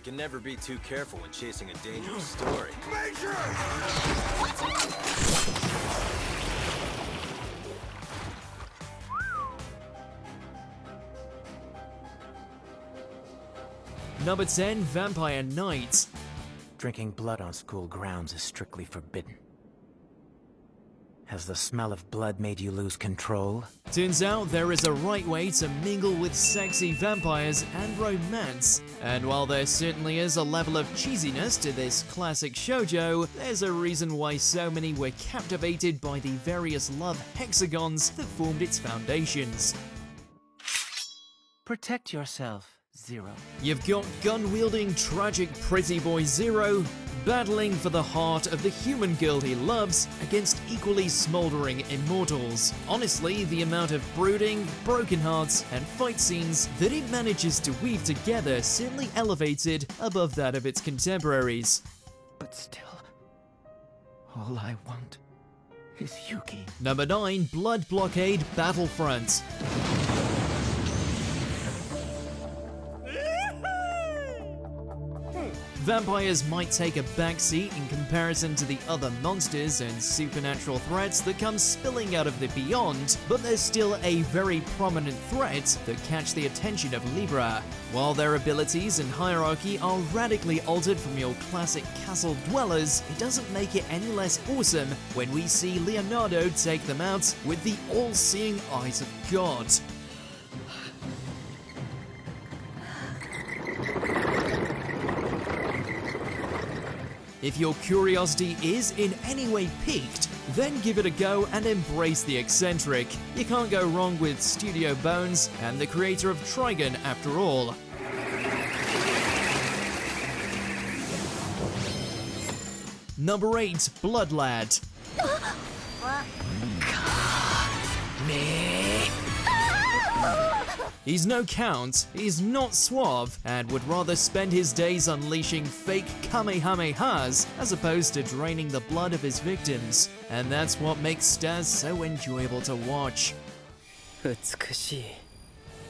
You can never be too careful when chasing a dangerous story. Major! Number 10, Vampire Knight. Drinking blood on school grounds is strictly forbidden. Has the smell of blood made you lose control? Turns out there is a right way to mingle with sexy vampires and romance. And while there certainly is a level of cheesiness to this classic shoujo, there's a reason why so many were captivated by the various love hexagons that formed its foundations. Protect yourself, Zero. You've got gun-wielding tragic pretty boy Zero battling for the heart of the human girl he loves against equally smoldering immortals. Honestly, the amount of brooding, broken hearts, and fight scenes that it manages to weave together certainly elevates it above that of its contemporaries. But still, all I want is Yuki. Number 9, Blood Blockade Battlefront. Vampires might take a backseat in comparison to the other monsters and supernatural threats that come spilling out of the beyond, but there's still a very prominent threat that catch the attention of Libra. While their abilities and hierarchy are radically altered from your classic castle dwellers, it doesn't make it any less awesome when we see Leonardo take them out with the all-seeing eyes of God. If your curiosity is in any way piqued, then give it a go and embrace the eccentric. You can't go wrong with Studio Bones and the creator of Trigun after all. Number 8, Blood Lad. He's no count, he's not suave, and would rather spend his days unleashing fake kamehamehas as opposed to draining the blood of his victims. And that's what makes Staz so enjoyable to watch.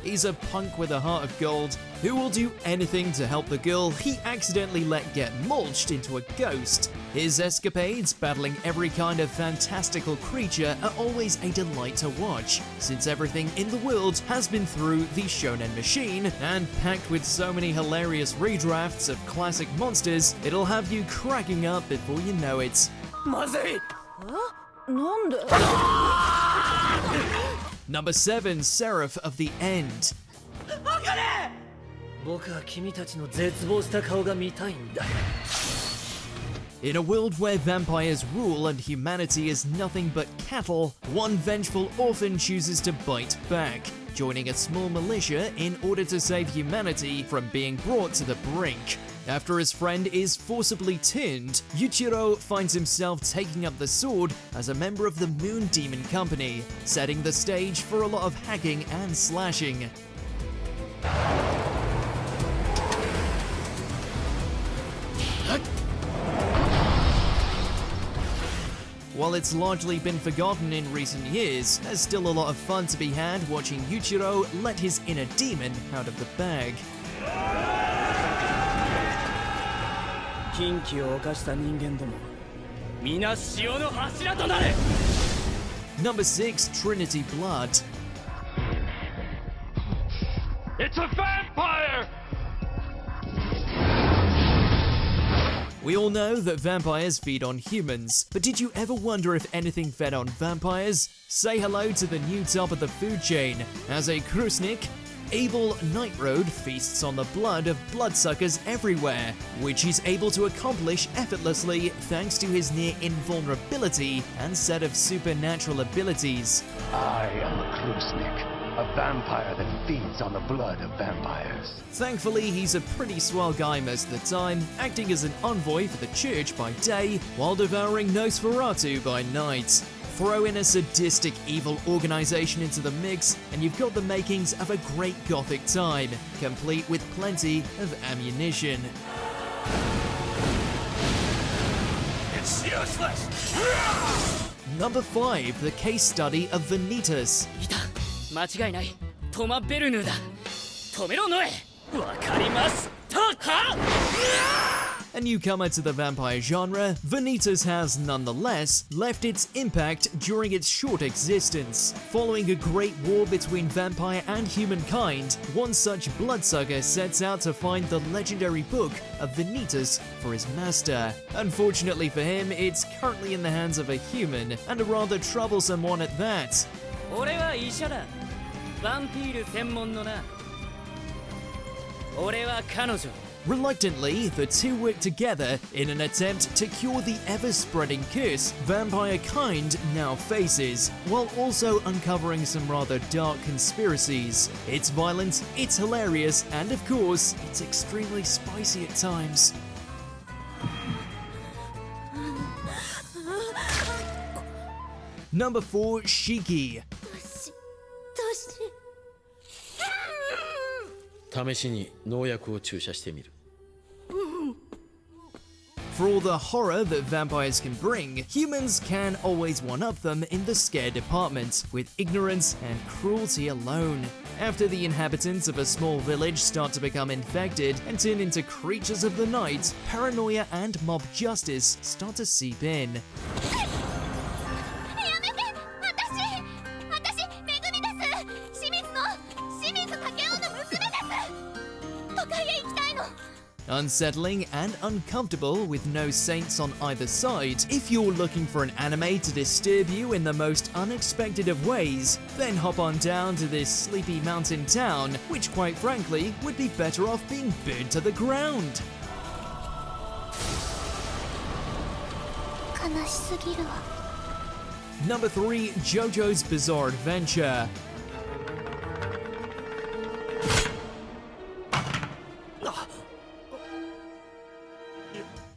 He's a punk with a heart of gold who will do anything to help the girl he accidentally let get mulched into a ghost. His escapades battling every kind of fantastical creature are always a delight to watch, since everything in the world has been through the shonen machine, and packed with so many hilarious redrafts of classic monsters, it'll have you cracking up before you know it. Number 7, Seraph of the End. In a world where vampires rule and humanity is nothing but cattle, one vengeful orphan chooses to bite back, joining a small militia in order to save humanity from being brought to the brink. After his friend is forcibly turned, Yuichiro finds himself taking up the sword as a member of the Moon Demon Company, setting the stage for a lot of hacking and slashing. While it's largely been forgotten in recent years, there's still a lot of fun to be had watching Yuichiro let his inner demon out of the bag. Number 6, Trinity Blood. It's a vampire! We all know that vampires feed on humans, but did you ever wonder if anything fed on vampires? Say hello to the new top of the food chain. As a Krusnik, Abel Nightroad feasts on the blood of bloodsuckers everywhere, which he's able to accomplish effortlessly thanks to his near invulnerability and set of supernatural abilities. I am a Krusnik, a vampire that feeds on the blood of vampires. Thankfully, he's a pretty swell guy most of the time, acting as an envoy for the church by day, while devouring Nosferatu by night. Throw in a sadistic evil organization into the mix, and you've got the makings of a great gothic time, complete with plenty of ammunition. It's useless! Number 5, the case study of vanitas. A newcomer to the vampire genre, Vanitas has nonetheless left its impact during its short existence. Following a great war between vampire and humankind, one such bloodsucker sets out to find the legendary book of Vanitas for his master. Unfortunately for him, it's currently in the hands of a human, and a rather troublesome one at that. 俺は医者だ。ヴァンピール専門のな。俺は彼女。 Reluctantly, the two work together in an attempt to cure the ever-spreading curse vampire kind now faces, while also uncovering some rather dark conspiracies. It's violent, it's hilarious, and of course, it's extremely spicy at times. Number 4, Shiki. 試しに農薬を注射してみる。 For all the horror that vampires can bring, humans can always one-up them in the scare department, with ignorance and cruelty alone. After the inhabitants of a small village start to become infected and turn into creatures of the night, paranoia and mob justice start to seep in. Unsettling and uncomfortable with no saints on either side, if you're looking for an anime to disturb you in the most unexpected of ways, then hop on down to this sleepy mountain town, which quite frankly would be better off being burned to the ground. Number 3, Jojo's Bizarre Adventure.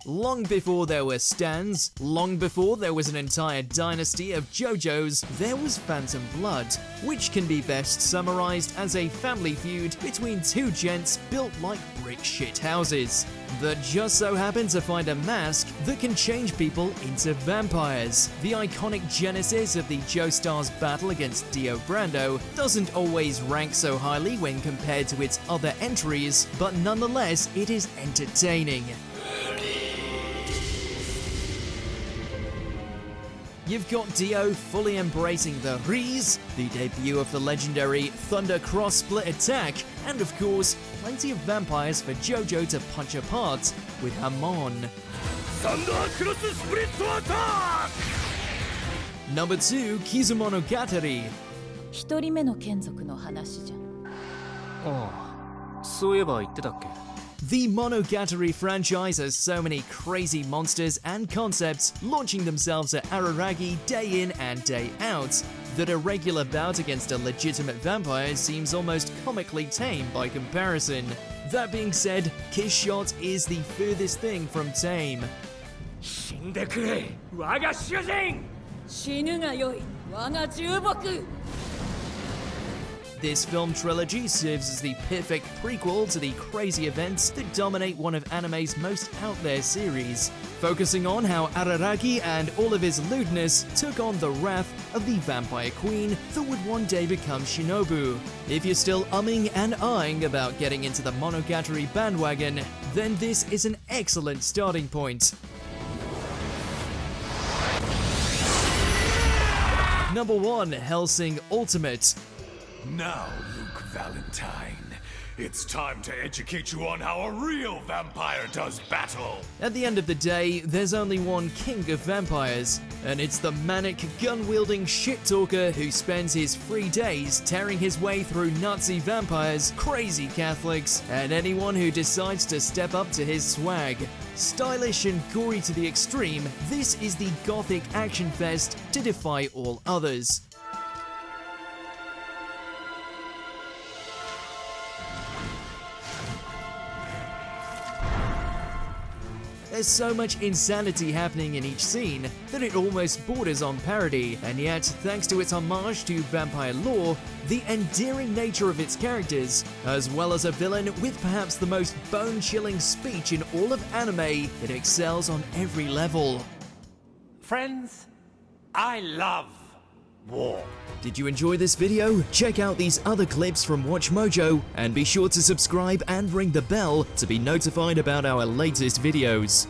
Long before there were stands, long before there was an entire dynasty of Jojos, there was Phantom Blood, which can be best summarized as a family feud between two gents built like brick shit houses that just so happen to find a mask that can change people into vampires. The iconic genesis of the Joestar's battle against Dio Brando doesn't always rank so highly when compared to its other entries, but nonetheless it is entertaining. You've got Dio fully embracing the Riz, the debut of the legendary Thunder Cross Split Attack, and of course, plenty of vampires for Jojo to punch apart with Hamon. Thunder Cross Split Attack! Number 2, Kizumonogatari. 一人目の眷属の話じゃ。ああ、そういえば言ってたっけ。 The Monogatari franchise has so many crazy monsters and concepts launching themselves at Araragi day in and day out that a regular bout against a legitimate vampire seems almost comically tame by comparison. That being said, Kiss Shot is the furthest thing from tame. 死んでくれ、我が主人。死ぬがよい、我が重木。 This film trilogy serves as the perfect prequel to the crazy events that dominate one of anime's most out there series, focusing on how Araragi and all of his lewdness took on the wrath of the vampire queen that would one day become Shinobu. If you're still umming and ahhing about getting into the Monogatari bandwagon, then this is an excellent starting point. Number 1, Hellsing Ultimate. Now, Luke Valentine, it's time to educate you on how a real vampire does battle. At the end of the day, there's only one king of vampires, and it's the manic, gun-wielding shit-talker who spends his free days tearing his way through Nazi vampires, crazy Catholics, and anyone who decides to step up to his swag. Stylish and gory to the extreme, this is the gothic action fest to defy all others. There's so much insanity happening in each scene that it almost borders on parody, and yet, thanks to its homage to vampire lore, the endearing nature of its characters, as well as a villain with perhaps the most bone-chilling speech in all of anime, it excels on every level. Friends, I love war. Did you enjoy this video? Check out these other clips from WatchMojo and be sure to subscribe and ring the bell to be notified about our latest videos.